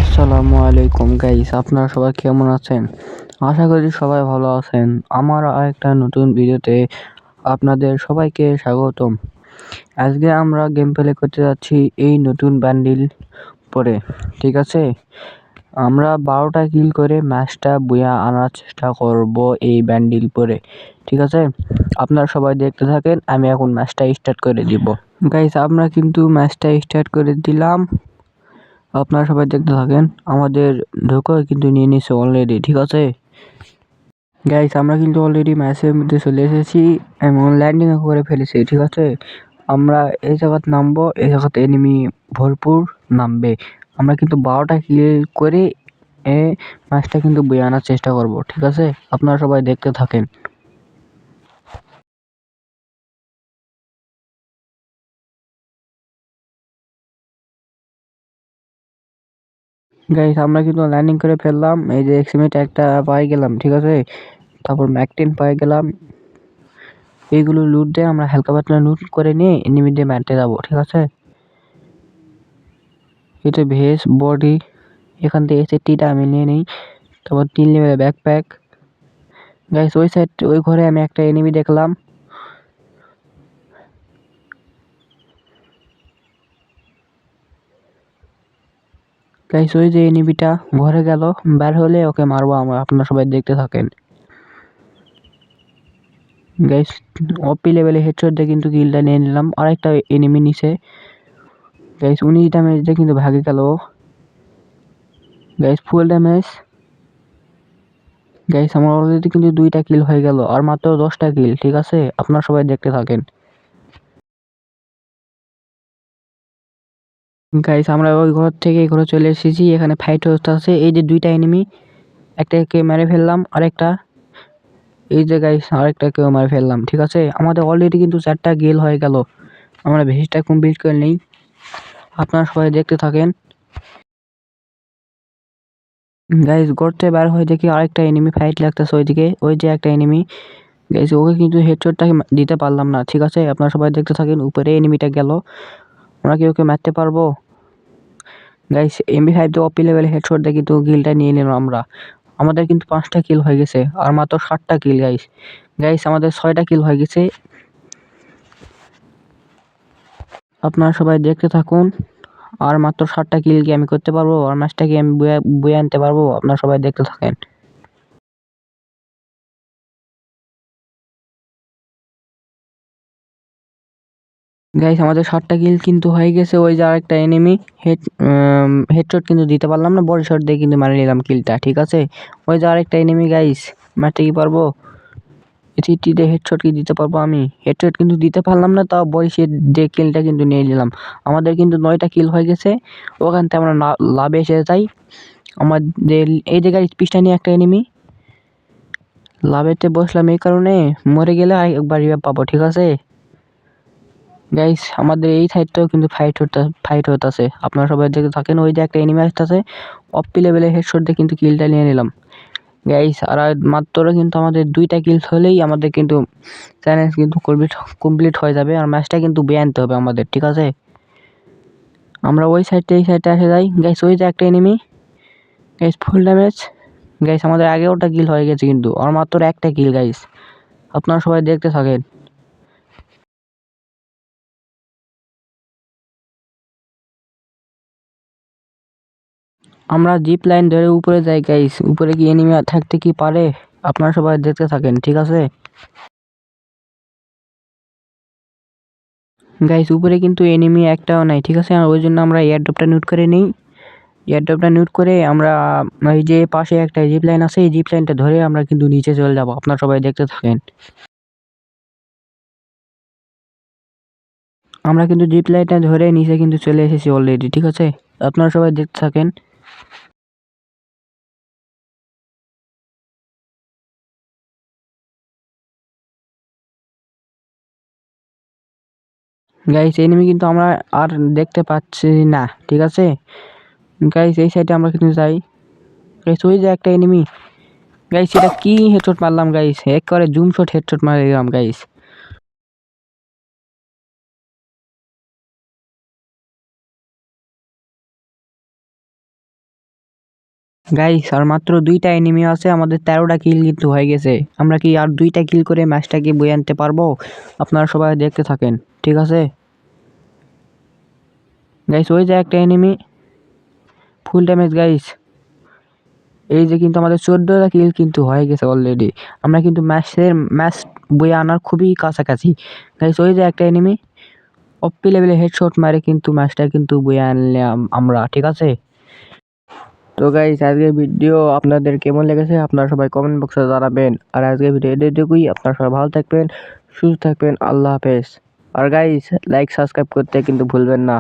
আসসালামু আলাইকুম গাইস, আপনারা সবাই কেমন আছেন? আশা করি সবাই ভালো আছেন। আমার আরেকটা নতুন ভিডিওতে আপনাদের সবাইকে স্বাগতম। আজকে আমরা গেম প্লে করতে যাচ্ছি এই নতুন বান্ডিল পরে, ঠিক আছে? আমরা 12টা কিল করে ম্যাচটা বুয়া আনার চেষ্টা করব এই বান্ডিল পরে, ঠিক আছে? আপনারা সবাই দেখতে থাকেন, আমি এখন ম্যাচটা স্টার্ট করে দিব। গাইস, আমরা কিন্তু ম্যাচটা স্টার্ট করে দিলাম। আপনারা সবাই দেখতে থাকেন। আমাদের ঢোকা কিন্তু নিয়ে নিছে অলরেডি, ঠিক আছে গাইস? আমরা কিন্তু অলরেডি ম্যাচের মধ্যে চলে এসেছি এবং ল্যান্ডিং করে ফেলেছি, ঠিক আছে? আমরা এই জায়গাতে নামবো, এই জায়গাতে এনিমি ভরপুর নামবে। আমরা কিন্তু 12টা কিল করে ম্যাচটা কিন্তু বয়ে আনার চেষ্টা করব, ঠিক আছে? আপনারা সবাই দেখতে থাকেন। গাইস, আমরা কিন্তু ল্যান্ডিং করে ফেললাম। এই যে এক্সিমিট একটা পাই গেলাম, ঠিক আছে? তারপর ম্যাক-10 পাই গেলাম। এইগুলো লুট দিয়ে আমরা হালকা পাতলা লুট করে নিয়ে এনিমি দিয়ে মারতে যাবো, ঠিক আছে? এটা ভেস বডি, এখান থেকে এসএসটিটা আমি নিয়ে নিই। তারপর 3 লেভেলের ব্যাকপ্যাক। গাইস, ওই সাইড ওই ঘরে আমি একটা এনিমি দেখলাম। গাইস, ওই যে এনিমিটা ঘরে গেল, বের হলে ওকে মারবো আমরা। আপনারা সবাই দেখতে থাকেন। গাইস, ওপি লেভেলে হেডশট দিয়ে কিন্তু কিলটা নিয়ে নিলাম। আরেকটা এনিমি নিচে। গাইস, 19 ড্যামেজ দিয়ে কিন্তু ভাগে গেল। Guys, full damage. গাইস, আমার অলরেডি কিন্তু 2টা কিল হয়ে গেল আর মাত্র 10টা কিল, ঠিক আছে? আপনারা সবাই দেখতে থাকেন। গাইস, আমরা ওই ঘর থেকে এই ঘরে চলে এসেছি। এখানে ফাইট হচ্ছে। এই যে 2টা এনিমি, একটাকে মেরে ফেললাম, আরেকটা এই যে গাইস আরেকটাকেও মেরে ফেললাম, ঠিক আছে? আমাদের অলরেডি কিন্তু 4টা কিল হয়ে গেল। আমরা ভেসটা কমপ্লিট করে নেই। আপনারা সবাই দেখতে থাকেন। গাইস, গর্তে বার হয়ে দেখি আরেকটা এনিমি ফাইট লাগতেছে ওইদিকে। ওই যে একটা এনিমি। গাইস, ওকে কিন্তু হেডশটটা দিতে পারলাম না, ঠিক আছে? আপনারা সবাই দেখতে থাকেন। উপরে এনিমিটা গেল, আমরা কি ওকে মারতে পারবো? গাইস, এমবি5 দিয়ে ওপি লেভেলে হেডশট দিয়ে কিন্তু কিলটা নিয়ে নিলাম আমরা। আমাদের কিন্তু 5টা কিল হয়ে গেছে আর মাত্র 7টা কিল। গাইস গাইস আমাদের 6টা কিল হয়ে গেছে। আপনারা সবাই দেখতে থাকুন। আর মাত্র 7টা কিল কি আমি করতে পারবো? আর ম্যাচটা কি আমি বয়ে আনতে পারবো? আপনারা সবাই দেখতে থাকেন। গাইস, আমাদের 7টা কিল কিন্তু হয়ে গেছে। ওই যে আরেকটা এনিমি হেডশট কিন্তু দিতে পারলাম না, বডি শট দিয়ে কিন্তু মারি নিলাম কিলটা, ঠিক আছে? ওই যে আরেকটা এনিমি। গাইস, মারতে কি পারবো? এটি দিয়ে হেডশট কি দিতে পারবো? আমি হেডশট কিন্তু দিতে পারলাম না, তাও বডি শট দিয়ে কিলটা কিন্তু নিয়ে নিলাম। আমাদের কিন্তু 9টা কিল হয়ে গেছে। ওখান থেকে আমরা লাভে এসে যাই। আমাদের এই জায়গায় পিছটা নিয়ে একটা এনিমি। লাভেতে বসলাম এই কারণে, মরে গেলে আরেকবার রিভাইভ পাবো, ঠিক আছে? গাইস, আমাদের এই সাইডটাও কিন্তু ফাইট হতাছে। আপনারা সবাই দেখতে থাকেন। ওই যে একটা এনিমি আসতেছে, অপি লেভেলে হেডশট দিয়ে কিন্তু কিলটা নিয়ে নিলাম। গাইস, আর মাত্র কিন্তু আমাদের 2টা কিল হলেই আমাদের কিন্তু চ্যালেঞ্জ কিন্তু কমপ্লিট হয়ে যাবে আর ম্যাচটা কিন্তু বিয়ে আনতে হবে আমাদের, ঠিক আছে? আমরা ওই সাইডটা এই সাইডটা এসে যাই। গাইস, ওই যে একটা enemy. Guys, full damage. Guys, আমাদের আগে ওটা কিল হয়ে গেছে কিন্তু আর মাত্র একটা কিল। গাইস, আপনারা সবাই দেখতে থাকেন। আমরা জিপ লাইন ধরে উপরে যাই। গাইস, উপরে কি এনিমি থাকতে কি পারে? আপনারা সবাই দেখতে থাকেন, ঠিক আছে? গাইস, উপরে কিন্তু এনিমি একটাও নাই, ঠিক আছে? আর ওই জন্য আমরা এয়ারড্রপটা নিউট করে নিই। এয়ারড্রপটা নিউট করে আমরা এই যে পাশে একটা জিপ লাইন আছে, এই জিপ লাইনটা ধরে আমরা কিন্তু নিচে চলে যাব। আপনারা সবাই দেখতে থাকেন। আমরা কিন্তু জিপ লাইনটা ধরে নিচে কিন্তু চলে এসেছি অলরেডি, ঠিক আছে? আপনারা সবাই দেখতে থাকেন। গাইস, এনিমি কিন্তু আমরা আর দেখতে পাচ্ছি না, ঠিক আছে? গাইস, এই সাইডে আমরা কিন্তু যাই। গাইস, ওই যে একটা এনিমি। গাইস, এটা কি হেডশট মারলাম? গাইস, একবারে জুম শট হেডশট মারে দিলাম। গাইস, গাইস আর মাত্র 2টা এনিমি আছে, আমাদের 13টা কিল কিন্তু হয়ে গেছে। আমরা কি আর 2টা কিল করে ম্যাচটাকে বয়ে আনতে পারবো? আপনারা সবাই দেখতে থাকেন, ঠিক আছে? গাইস ওই যে একটা এনিমি, ফুল ড্যামেজ গাইস। এই যে কিন্তু আমাদের 14টা কিল কিন্তু হয়ে গেছে অলরেডি। আমরা কিন্তু ম্যাচ বয়ে আনার খুবই কাছাকাছি। গাইস ওই যে একটা এনিমি ওপি লেভেলে হেডশট মারে কিন্তু ম্যাচটা কিন্তু বয়ে আনলাম আমরা, ঠিক আছে? তো গাইস আজকের ভিডিও আপনাদের কেমন লেগেছে আপনারা সবাই কমেন্ট বক্সে জানাবেন। আর আজকের ভিডিও এটুকুই, আপনারা সবাই ভালো থাকবেন, সুস্থ থাকবেন, আল্লাহ হাফেজ। আর গাইস লাইক সাবস্ক্রাইব করতে কিন্তু ভুলবেন না।